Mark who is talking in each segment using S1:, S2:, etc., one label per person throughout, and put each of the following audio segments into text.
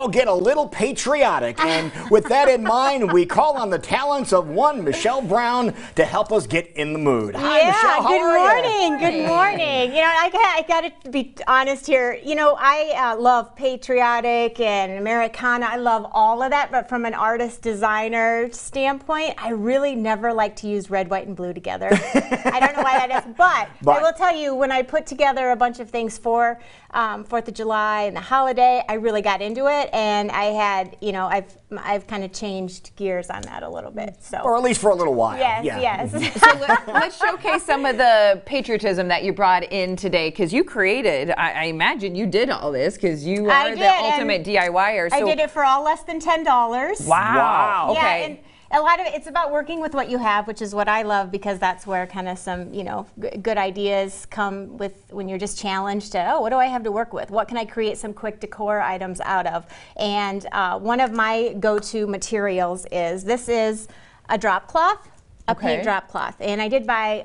S1: all get a little patriotic. And with that in mind, we call on the talents of one Michelle Brown to help us get in the mood. Hi, Michelle. How are you?
S2: Good morning. You know, I got to be honest here. You know, I love patriotic and Americana. I love all of that. But from an artist designer standpoint, I really never like to use red, white, and blue together. I don't know why that is. But I will tell you, when I put together a bunch of things for 4th of July and the holiday, I really got into it, and I had, you know, I've kind of changed gears on that a little bit. So,
S1: or at least for a little while.
S2: Yes.
S3: So let's showcase some of the patriotism that you brought in today, because you created, I imagine you did all this, because you are the ultimate DIYer. So
S2: I did it for all less than $10.
S3: Wow.
S2: Yeah,
S3: Okay.
S2: and a lot of it's about working with what you have, which is what I love, because that's where kind of some, you know, good ideas come with when you're just challenged to, oh, what do I have to work with? What can I create some quick decor items out of? And one of my go-to materials is, this is a drop cloth, a paint drop cloth. And I did buy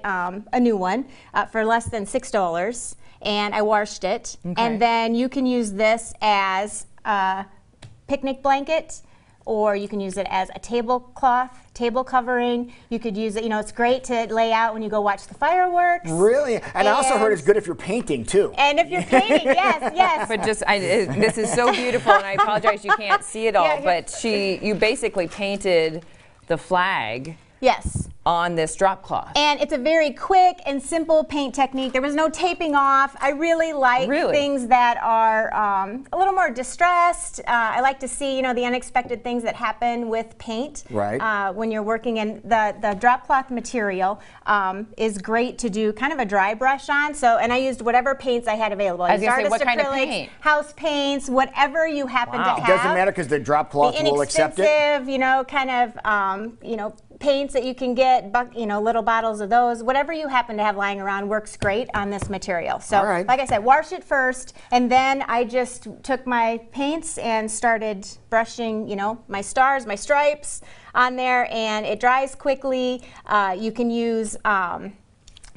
S2: a new one for less than $6, and I washed it. And then you can use this as a picnic blanket, or you can use it as a tablecloth, table covering. You could use it, you know, it's great to lay out when you go watch the fireworks.
S1: Really? And I also heard it's good if you're painting, too.
S2: And if you're painting, yes.
S3: But just, this is so beautiful, and I apologize you can't see it all, but you basically painted the flag.
S2: Yes.
S3: On this drop cloth.
S2: And it's a very quick and simple paint technique. There was no taping off. I really like things that are a little more distressed. I like to see, you know, the unexpected things that happen with paint when you're working. And the drop cloth material is great to do kind of a dry brush on. So, and I used whatever paints I had available.
S3: I was going to say, what kind of paint?
S2: House paints, whatever you happen to have.
S1: It doesn't matter, because the drop cloth will accept it.
S2: Inexpensive, you know, kind of, you know, paints that you can get, you know, little bottles of those, whatever you happen to have lying around works great on this material. So, like I said, wash it first, and then I just took my paints and started brushing, you know, my stars, my stripes on there, and it dries quickly. You can use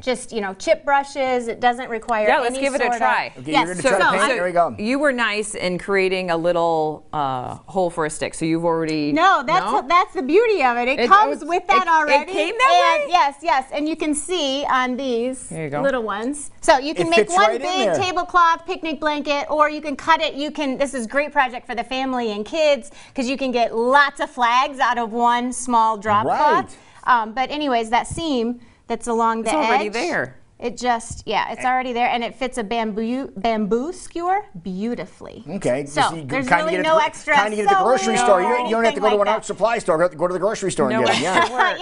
S2: just, you know, chip brushes. It doesn't require any
S3: let's give it a try.
S1: Okay, you're going to try to paint. There we go.
S3: You were nice in creating a little hole for a stick, so you've already...
S2: No, that's the beauty of it. It comes with that already.
S3: It came that way?
S2: Yes. And you can see on these little ones. So you can
S1: It
S2: make
S1: fits
S2: one
S1: right in
S2: big
S1: there.
S2: tablecloth picnic blanket, or you can cut it. This is a great project for the family and kids, because you can get lots of flags out of one small drop cloth. But anyways, that seam that's along the edge.
S3: It's already there.
S2: It just, it's already there, and it fits a bamboo skewer beautifully.
S1: Okay.
S2: So there's really no extra.
S1: Kind of get at the grocery store. You don't have to go to an art
S2: that.
S1: supply store. You have to go to the grocery store and get them.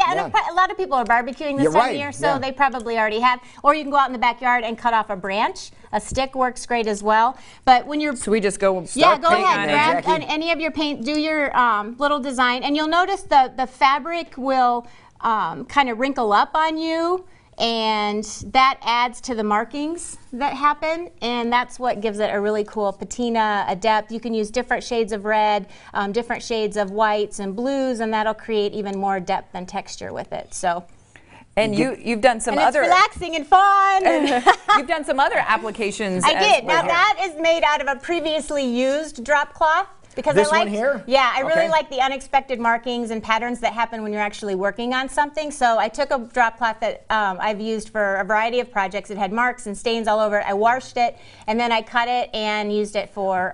S2: And a lot of people are barbecuing this time of year, so they probably already have. Or you can go out in the backyard and cut off a branch. A stick works great as well. But when you're...
S3: So we just go
S2: go ahead, grab any of your paint, do your little design, and you'll notice the fabric will kind of wrinkle up on you, and that adds to the markings that happen, and that's what gives it a really cool patina, a depth. You can use different shades of red, different shades of whites and blues, and that'll create even more depth and texture with it. So.
S3: And you've done some other...
S2: It's relaxing and fun.
S3: You've done some other applications.
S2: I did. Now that is made out of a previously used drop cloth. Because
S1: this
S2: I
S1: one here?
S2: Yeah, I really like the unexpected markings and patterns that happen when you're actually working on something. So I took a drop cloth that I've used for a variety of projects. It had marks and stains all over it. I washed it, and then I cut it and used it for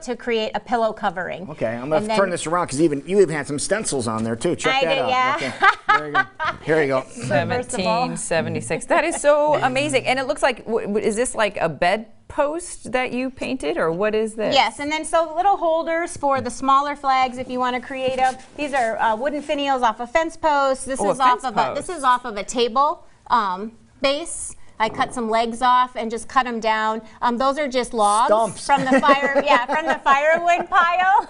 S2: to create a pillow covering.
S1: Okay, I'm going to turn this around, because you even had some stencils on there too. Check that out.
S2: Yeah.
S1: Okay. There you go. Here you go.
S3: 1776. That is so amazing. And it looks like, is this like a bed post that you painted, or what is this?
S2: Yes, and then so little holders for the smaller flags if you want to create them. These are wooden finials off a fence post. This is off of a table base. I cut some legs off and just cut them down. Those are just logs from the fire, from the firewood pile.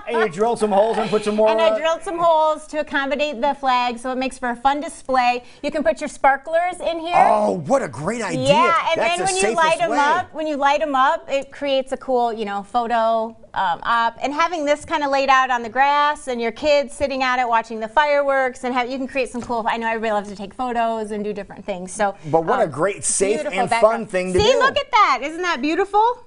S1: And you drilled some holes and put some more.
S2: And I drilled some holes to accommodate the flag, so it makes for a fun display. You can put your sparklers in here.
S1: Oh, what a great idea!
S2: Yeah, and
S1: that's
S2: then when you light them up, it creates a cool, photo op. And having this kind of laid out on the grass, and your kids sitting at it watching the fireworks, and you can create some cool. I know I really love to take photos and do different things. So,
S1: but what a great, safe, and fun thing to do.
S2: See, look at that! Isn't that beautiful?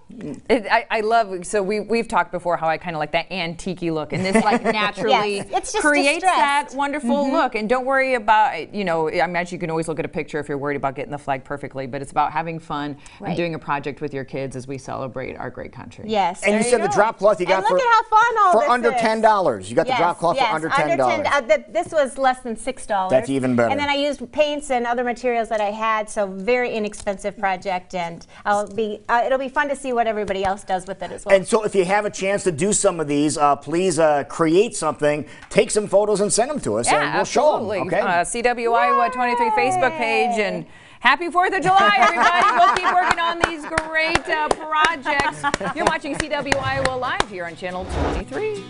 S3: I love, so we've talked before how I kind of like that antique look, and this like naturally
S2: it's just
S3: creates
S2: distressed.
S3: that wonderful look. And don't worry about, you know, I imagine you can always look at a picture if you're worried about getting the flag perfectly, but it's about having fun and doing a project with your kids as we celebrate our great country.
S2: Yes.
S1: And you said the drop cloth you got
S2: look at how fun all
S1: for
S2: this
S1: under
S2: is.
S1: $10. You got the drop cloth for under $10.
S2: This was less than $6.
S1: That's even better.
S2: And then I used paints and other materials that I had, so very inexpensive project, and it'll be fun to see what everybody else does with it as well.
S1: And so if you have a chance to do some of these, please create something, take some photos and send them to us, and we'll show them. Okay?
S3: CW Iowa 23 Facebook page, and happy 4th of July, everybody. We'll keep working on these great projects. You're watching CW Iowa Live here on Channel 23.